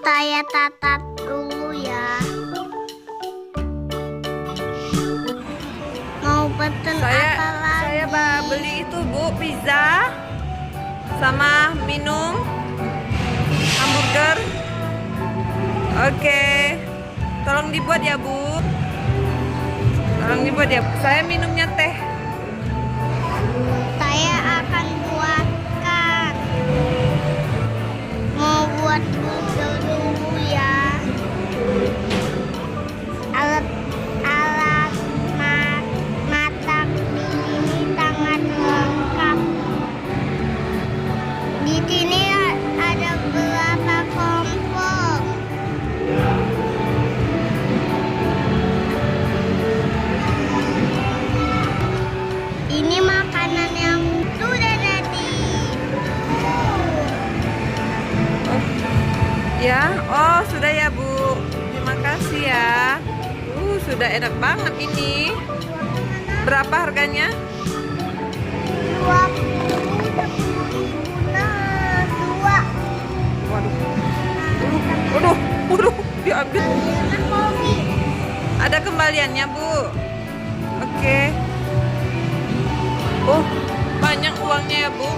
Saya tatat dulu ya. Mau pesen apa lagi? Saya beli itu Bu, pizza sama minum hamburger. Oke. Tolong dibuat ya Bu. Tolong dibuat ya. Saya minumnya teh. Saya akan buatkan. Mau buat burger dulu ya. Alat masak di sini sangat lengkap. Di sini ada beberapa kompor. Ini makanan yang sudah jadi. Ya, oh sudah ya Bu. Terima kasih ya. Sudah enak banget ini. Berapa harganya? 20.000 nah, 2. Waduh, diambil. Enak kopi. Ada kembaliannya Bu. Oke. Oh, banyak uangnya ya Bu.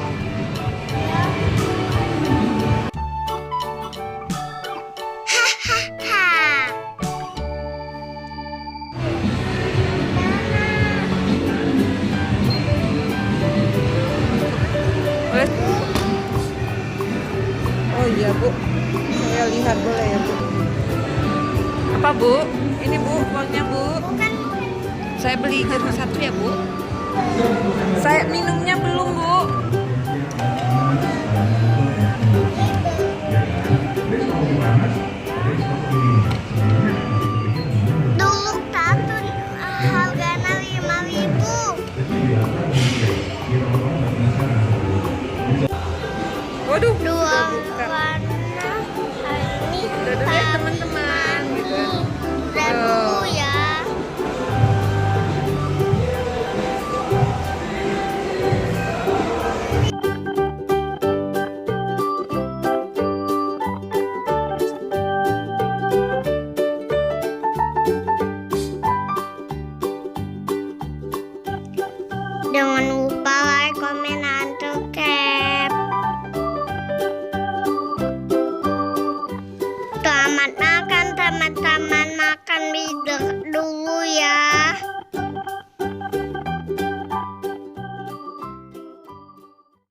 Boleh? Oh iya Bu. Saya lihat boleh ya Bu. Apa Bu? Ini Bu, uangnya Bu. Bukan. Saya beli satu ya Bu. Saya minumnya belum Bu. Dulu satu harganya 5.000. Waduh. Dua warna. Ini Udah dulu ya teman-teman. udah dulu ya. Jangan lupa like, komen, dan subscribe. Selamat makan teman-teman, makan dulu.